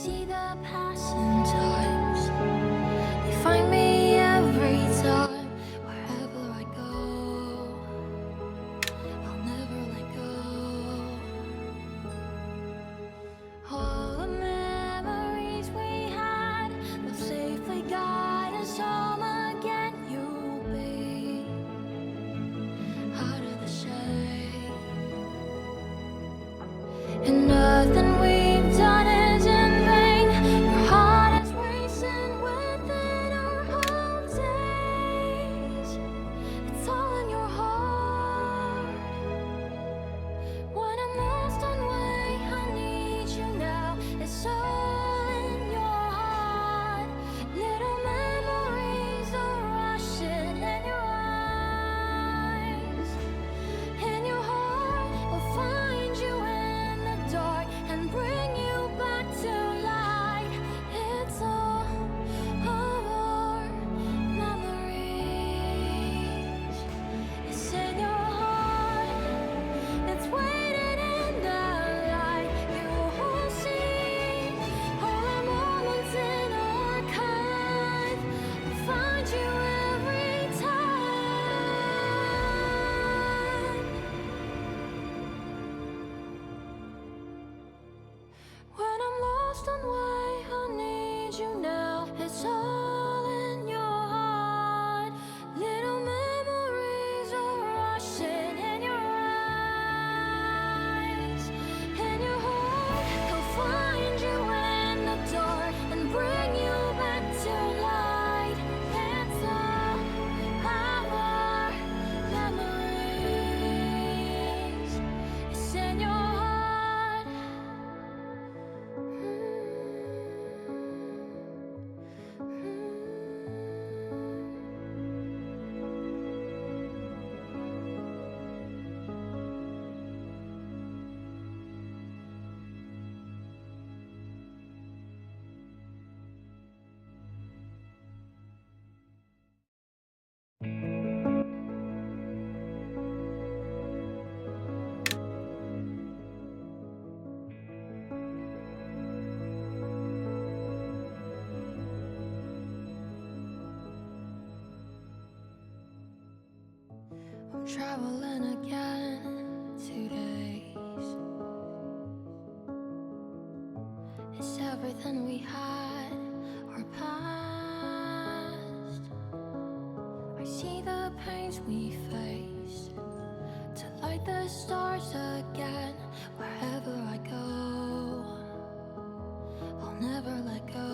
see the passing times. They find me every time. Wherever I go, I'll never let go. All the memories we had will safely guide us home again. You'll be out of the shade, and nothing we've done is in vain. Your heart is racing within our whole days. It's all in your heart. When I'm lost on way, I need you now. It's all in your heart. Little memories are rushing in your eyes. In your heart, we'll find you in the dark and bring you back to light. It's all of our memories. It's in your heart. It's waiting in the light. You will see all our moments in archive. I'll find you every time. When I'm lost on way, I need you now. It's all in your heart. Little memories are rushing in your eyes. In your heart, I'll find you in the dark and bring you back to light. It's all our memories. It's in your heart. I'm traveling again, 2 days. It's everything we had or past. I see the pains we faced to light the stars again. Wherever I go, I'll never let go.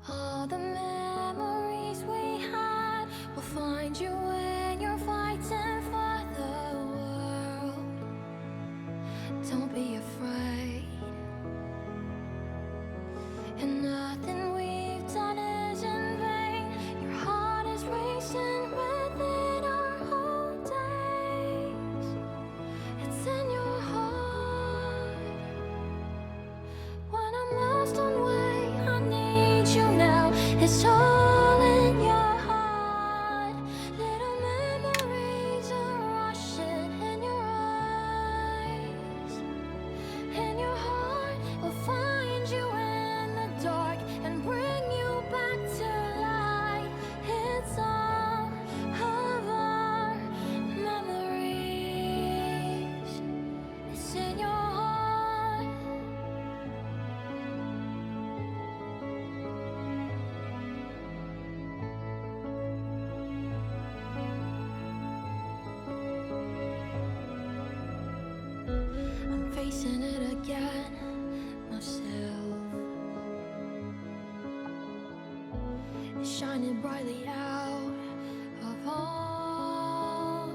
All the memories we had will find you when you're fighting for the world. Don't be afraid, and nothing we've done is in vain. Your heart is racing within our whole days. It's in your heart. When I'm lost on way, I need you now. It's all in your heart. Little memories are rushing in your eyes. In your heart, we'll find you in the dark and bring you back to light. It's all of our memories. It's in your heart. I'm facing it again myself. It's shining brightly out of all.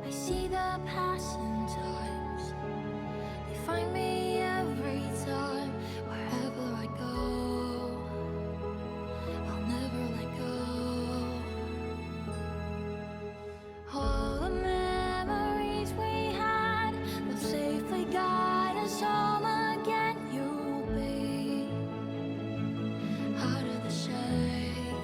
I see the passing times. They find me every time. Wherever I go, I'll never let go. All the memories we had will safely guide us home again. You'll be out of the shade,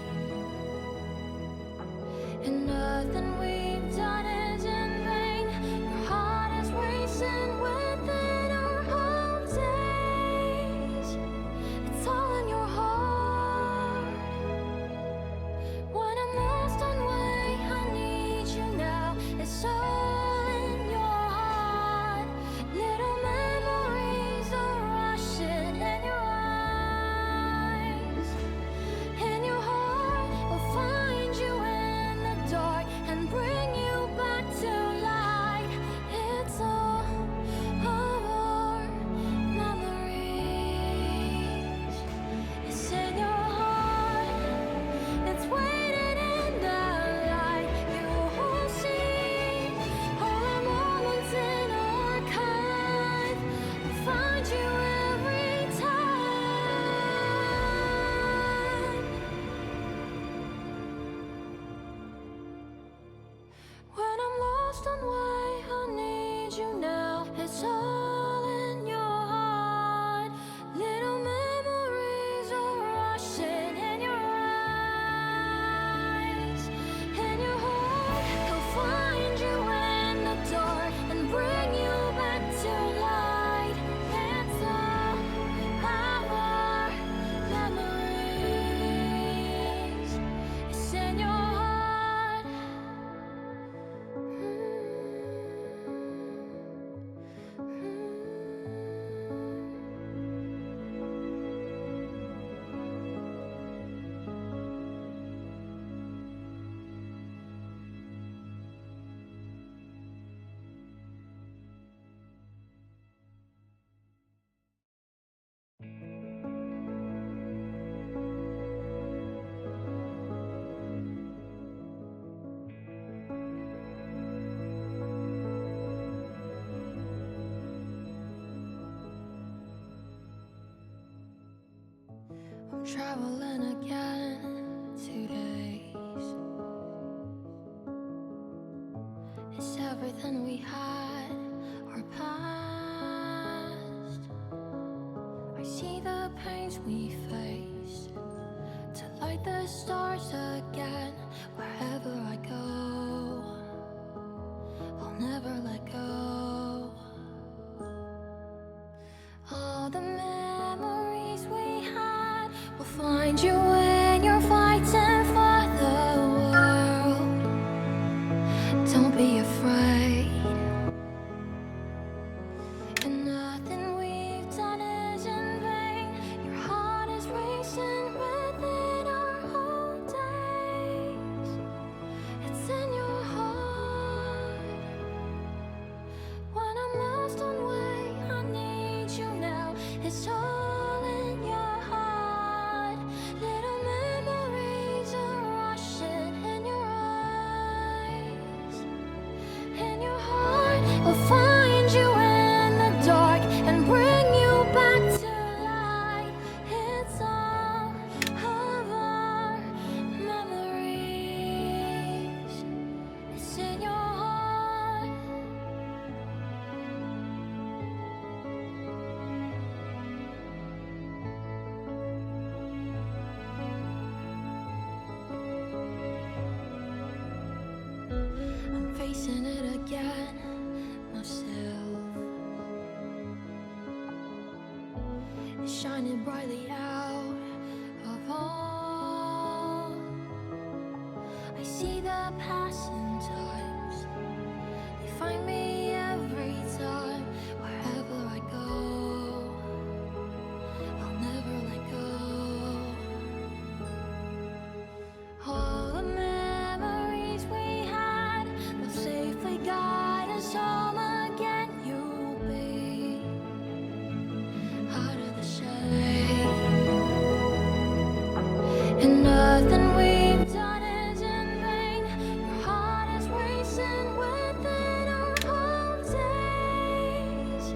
and nothing we've done is in vain. Your heart is racing within traveling again 2 days. It's everything we had, our past. I see the pains we faced to light the stars again. Wherever I go, I'll never let go. All the memories we had will find you when you're fighting for the world. Don't be afraid. And nothing we've done is in vain. Your heart is racing within our own days. It's in your heart. When I'm lost on way, I need you now. It's all in your heart. Little memories are rushing in your eyes. In your heart, we'll find you in the dark and bring you back to light. It's all of our memories. It's in your heart. I'm facing it again, myself. It's shining brightly out of all. I see the passing times. They find me every time. Wherever I go, I'll never let go. All the memories we had will safely guide us home again. You'll be out of the shade. And nothing we've done is in vain. Your heart is racing within our own days.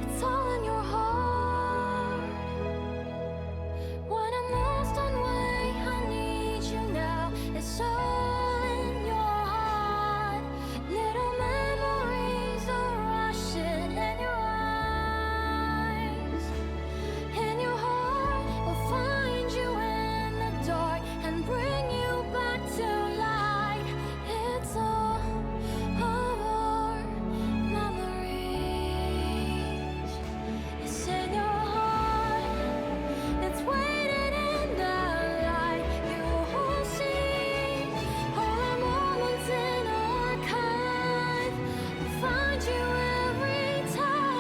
It's all in your heart. When I'm lost on way, I need you now. It's all in your heart. Little memories are rushing in your eyes. In your heart, we'll find you in the dark and bring you back to light. It's all of our memories. It's in your heart. It's waiting in the light. You will see all the moments in archive. We'll find you every time.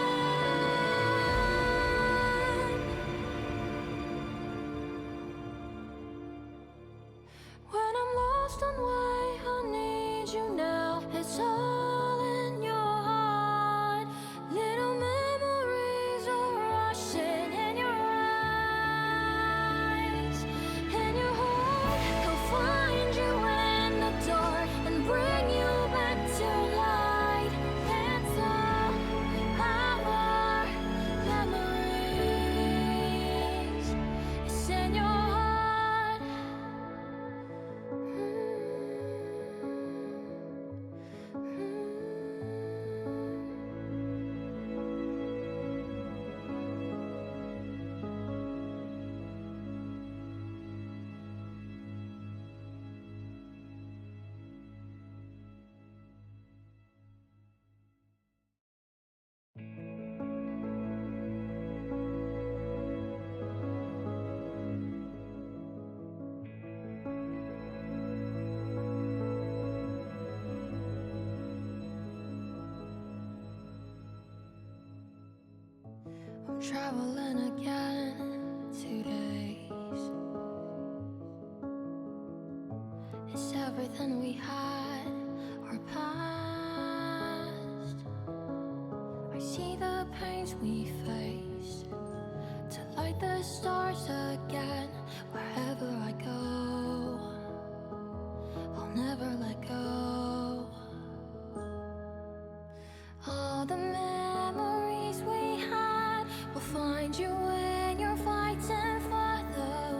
When I'm lost on way, I need you now. It's all in your heart. Little memories are rushing in your eyes. In your heart, he'll find you in the dark and bring you back to light. It's all our memories. It's in your heart. I'm traveling again 2 days. It's everything we had, our past. I see the pains we faced to light the stars again. Wherever I go, I'll never let go. All the memories we had will find you when you're fighting for the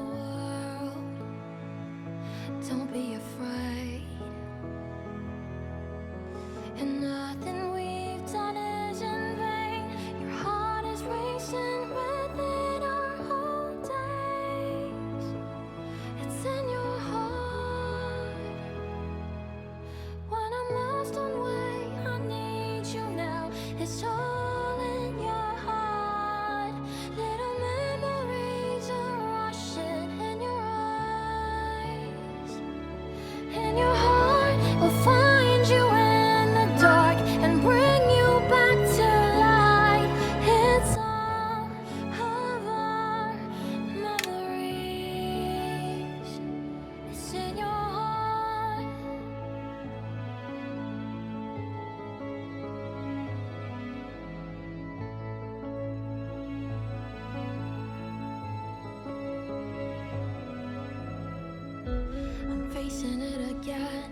again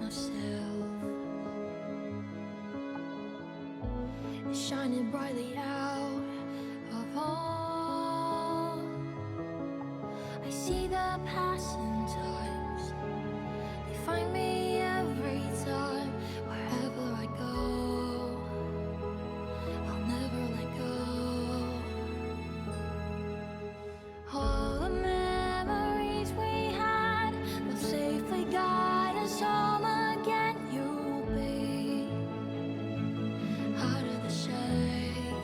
myself. It's shining brightly out of all. I see the passing times, they find me every time. Wherever I go, I'll never let go. All the memories we had will safely guide us home again. You'll be out of the shade,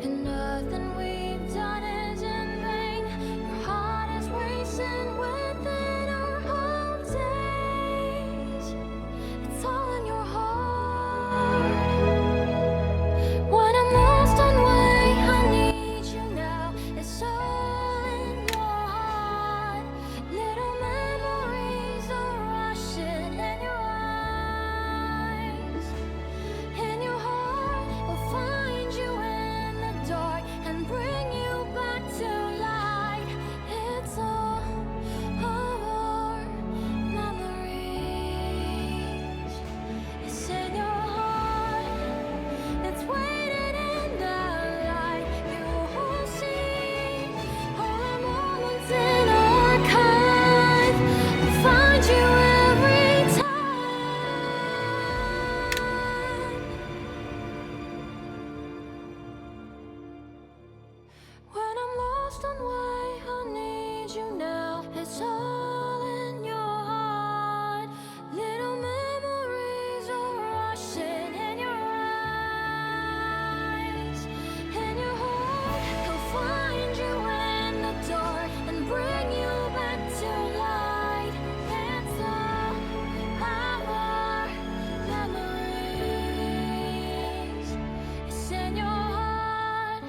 and nothing we've done is in vain. Your heart is racing within our whole days. It's all in your heart. When I'm lost on way, I need you now. It's all in your heart. Little memories are rushing in your eyes. In your heart, we'll find you in the dark and bring you back to light. It's all of our memories. It's in your heart. It's waiting in the light. You will see all the moments in archive. I'll find you every time. When I'm lost on way, I need you now. It's all in your heart. Little memories are rushing in your eyes. In your heart, I'll find you in the dark and bring you back to light. It's all our memories. It's in your heart.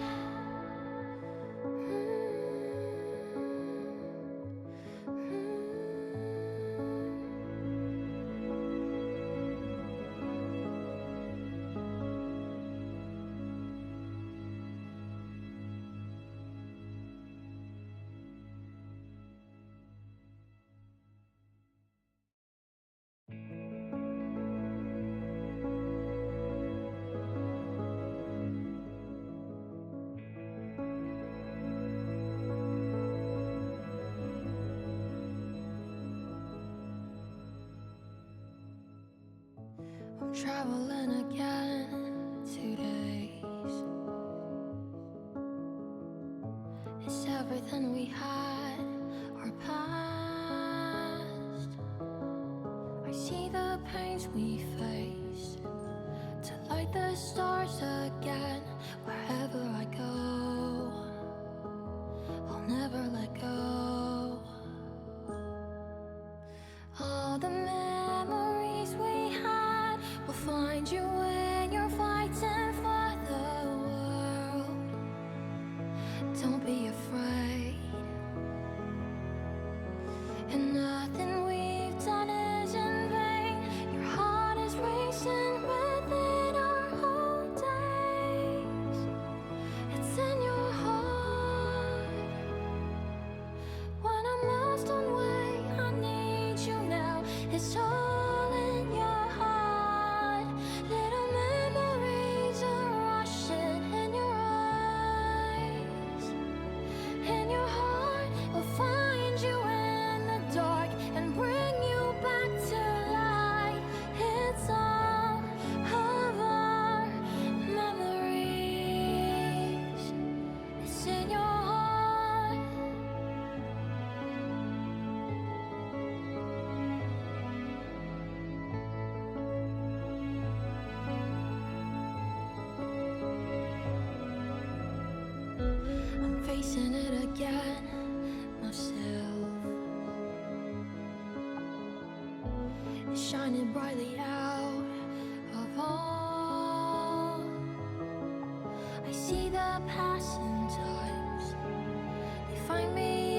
I'm traveling again 2 days. It's everything we had, our past. I see the pains we faced to light the stars again. Wherever I go, I'll never let go. All the memories we had will find you when you're fighting for the world. Don't be afraid, and nothing we've done is in vain. Your heart is racing within our whole days. It's in your heart. When I'm lost on way, I need you now. It's all in your heart. Little memories are rushing in your eyes. In your heart, we'll find you in the dark and bring you back to light. It's all of our memories. It's in your heart. I'm facing it again myself. It's shining brightly out of all. I see the passing times, they find me